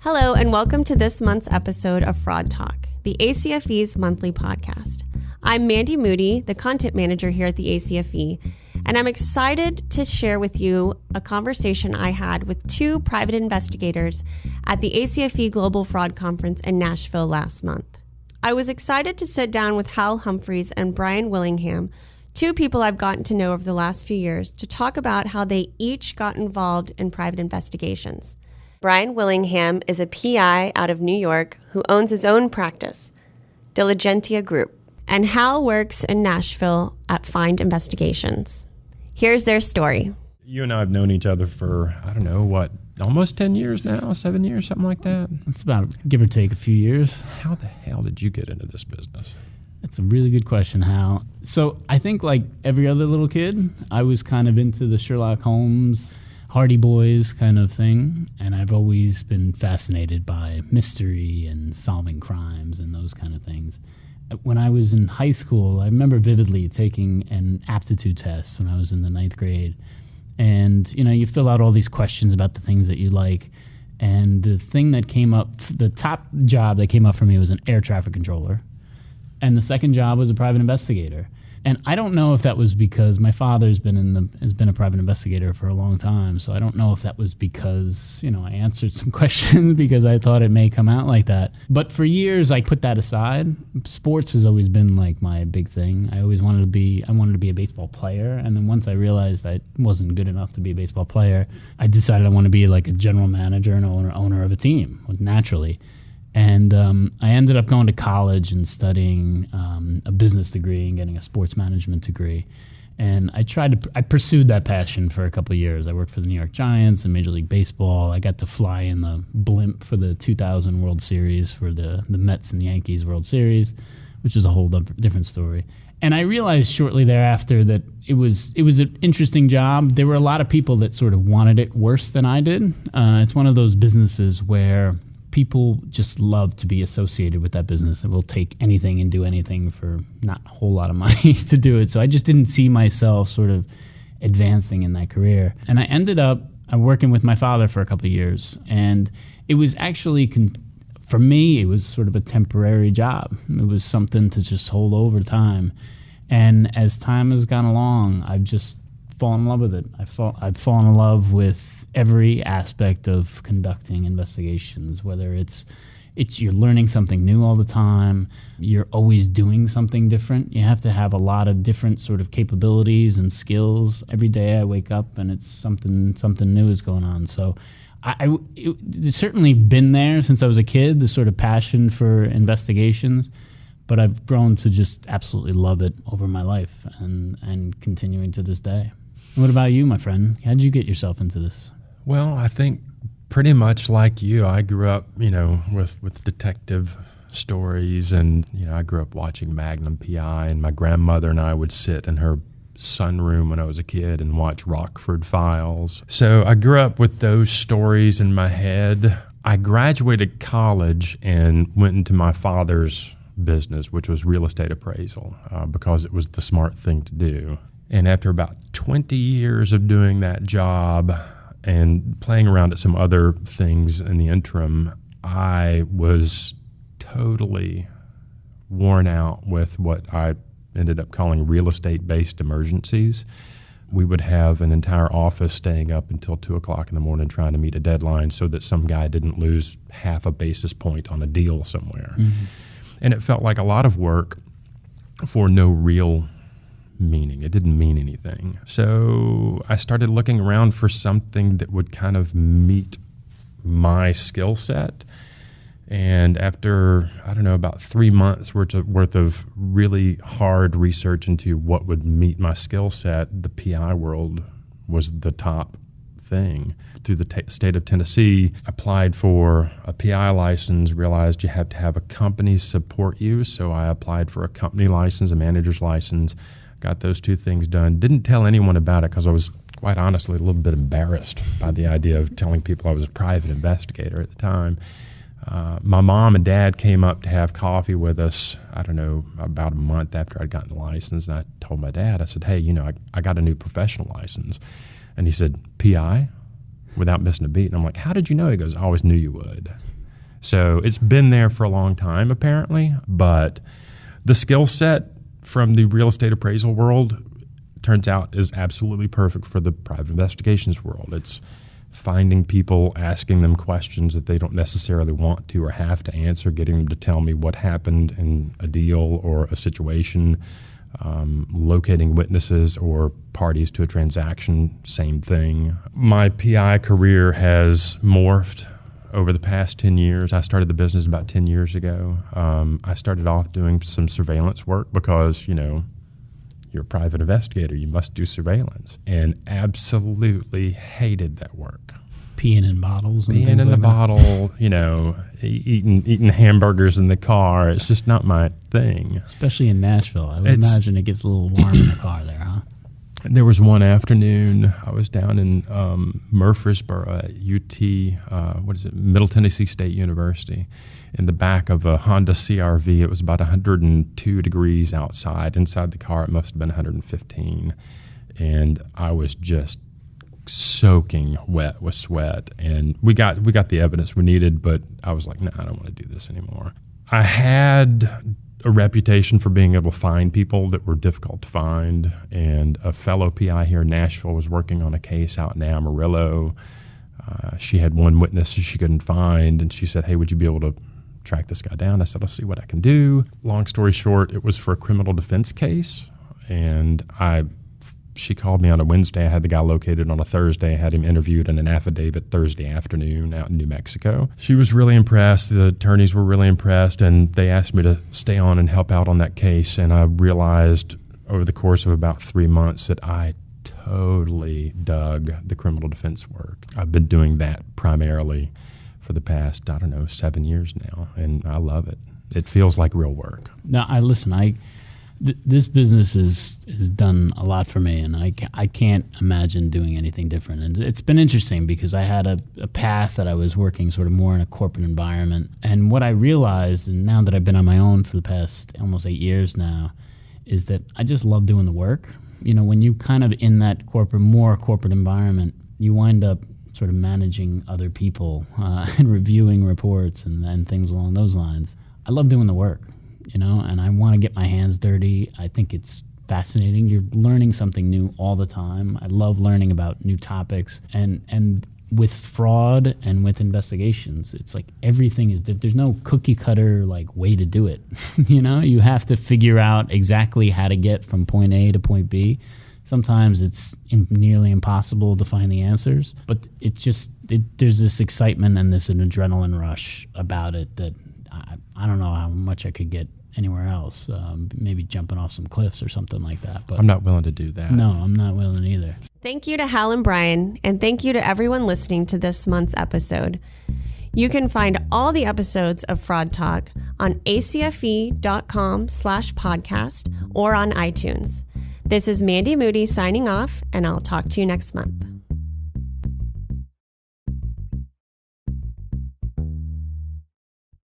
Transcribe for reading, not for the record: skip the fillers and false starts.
Hello, and welcome to this month's episode of Fraud Talk, the ACFE's monthly podcast. I'm Mandy Moody, the content manager here at the ACFE, and I'm excited to share with you a conversation I had with two private investigators at the ACFE Global Fraud Conference in Nashville last month. I was excited to sit down with Hal Humphries and Brian Willingham, two people I've gotten to know over the last few years, to talk about how they each got involved in private investigations. Brian Willingham is a PI out of New York who owns his own practice, Diligentia Group, and Hal works in Nashville at Find Investigations. Here's their story. You and I have known each other for, almost 10 years now, 7 years, something like that. It's about give or take a few years. How the hell did you get into this business? That's a really good question, Hal. So I think like every other little kid, I was kind of into the Sherlock Holmes, Hardy Boys kind of thing, and I've always been fascinated by mystery and solving crimes and those kind of things. When I was in high school, I remember vividly taking an aptitude test when I was in the 9th grade. And, you fill out all these questions about the things that you like. And the thing that came up, the top job that came up for me was an air traffic controller. And the second job was a private investigator. And I don't know if that was because my father has been a private investigator for a long time. So I don't know if that was because, I answered some questions because I thought it may come out like that. But for years, I put that aside. Sports has always been like my big thing. I wanted to be a baseball player. And then once I realized I wasn't good enough to be a baseball player, I decided I want to be like a general manager and owner of a team, naturally. And I ended up going to college and studying a business degree and getting a sports management degree. And I pursued that passion for a couple of years. I worked for the New York Giants and Major League Baseball. I got to fly in the blimp for the 2000 World Series for the Mets and Yankees World Series, which is a whole different story. And I realized shortly thereafter that it was an interesting job. There were a lot of people that sort of wanted it worse than I did. It's one of those businesses where people just love to be associated with that business and will take anything and do anything for not a whole lot of money to do it. So I just didn't see myself sort of advancing in that career. And I ended up working with my father for a couple of years. And it was actually, for me, it was sort of a temporary job. It was something to just hold over time. And as time has gone along, I've just fallen in love with it. I've fallen in love with every aspect of conducting investigations, whether it's you're learning something new all the time, you're always doing something different. You have to have a lot of different sort of capabilities and skills. Every day I wake up and it's something new is going on. So it's certainly been there since I was a kid, the sort of passion for investigations, but I've grown to just absolutely love it over my life and continuing to this day. What about you, my friend? How did you get yourself into this? Well, I think pretty much like you. I grew up, with detective stories, and, I grew up watching Magnum PI, and my grandmother and I would sit in her sunroom when I was a kid and watch Rockford Files. So I grew up with those stories in my head. I graduated college and went into my father's business, which was real estate appraisal, because it was the smart thing to do. And after about 20 years of doing that job and playing around at some other things in the interim, I was totally worn out with what I ended up calling real estate-based emergencies. We would have an entire office staying up until 2 o'clock in the morning trying to meet a deadline so that some guy didn't lose half a basis point on a deal somewhere. Mm-hmm. And it felt like a lot of work for no real meaning. It didn't mean anything. So I started looking around for something that would kind of meet my skill set. And after, about 3 months worth of really hard research into what would meet my skill set, the PI world was the top thing. Through the state of Tennessee, applied for a PI license, realized you have to have a company support you. So I applied for a company license, a manager's license, got those two things done. Didn't tell anyone about it because I was, quite honestly, a little bit embarrassed by the idea of telling people I was a private investigator at the time. My mom and dad came up to have coffee with us, about a month after I'd gotten the license. And I told my dad, I said, hey, I got a new professional license. And he said, PI? Without missing a beat. And I'm like, how did you know? He goes, I always knew you would. So it's been there for a long time, apparently, but the skill set from the real estate appraisal world turns out is absolutely perfect for the private investigations world. It's finding people, asking them questions that they don't necessarily want to or have to answer, getting them to tell me what happened in a deal or a situation, locating witnesses or parties to a transaction, same thing. My PI career has morphed over the past 10 years. I started the business about 10 years ago. I started off doing some surveillance work because, you're a private investigator, you must do surveillance, and absolutely hated that work. Peeing in bottles. And Peeing things in like the bottle, eating hamburgers in the car. It's just not my thing. Especially in Nashville. I would imagine it gets a little warm in the car there, huh? There was one afternoon I was down in Murfreesboro at Middle Tennessee State University, in the back of a Honda CRV. It was about 102 degrees outside. Inside the car, it must have been 115. And I was just soaking wet with sweat. And we got the evidence we needed, but I was like, no, I don't want to do this anymore. I had a reputation for being able to find people that were difficult to find. And a fellow PI here in Nashville was working on a case out in Amarillo. She had one witness she couldn't find, and she said, hey, would you be able to track this guy down? I said, I'll see what I can do. Long story short, it was for a criminal defense case, and she called me on a Wednesday. I had the guy located on a Thursday. I had him interviewed in an affidavit Thursday afternoon out in New Mexico. She was really impressed. The attorneys were really impressed, and they asked me to stay on and help out on that case. And I realized over the course of about 3 months that I totally dug the criminal defense work. I've been doing that primarily for the past, 7 years now, and I love it. It feels like real work. Now, this business has done a lot for me, and I can't imagine doing anything different. And it's been interesting because I had a path that I was working sort of more in a corporate environment. And what I realized, and now that I've been on my own for the past almost 8 years now, is that I just love doing the work. When you kind of in that more corporate environment, you wind up sort of managing other people and reviewing reports and things along those lines. I love doing the work. And I want to get my hands dirty. I think it's fascinating. You're learning something new all the time. I love learning about new topics. And with fraud and with investigations, it's like everything is, there's no cookie cutter way to do it. You have to figure out exactly how to get from point A to point B. Sometimes it's nearly impossible to find the answers, but there's this excitement and this an adrenaline rush about it that I don't know how much I could get anywhere else, maybe jumping off some cliffs or something like that. But I'm not willing to do that. No, I'm not willing either. Thank you to Hal and Brian, and thank you to everyone listening to this month's episode. You can find all the episodes of Fraud Talk on acfe.com/podcast or on iTunes. This is Mandy Moody signing off, and I'll talk to you next month.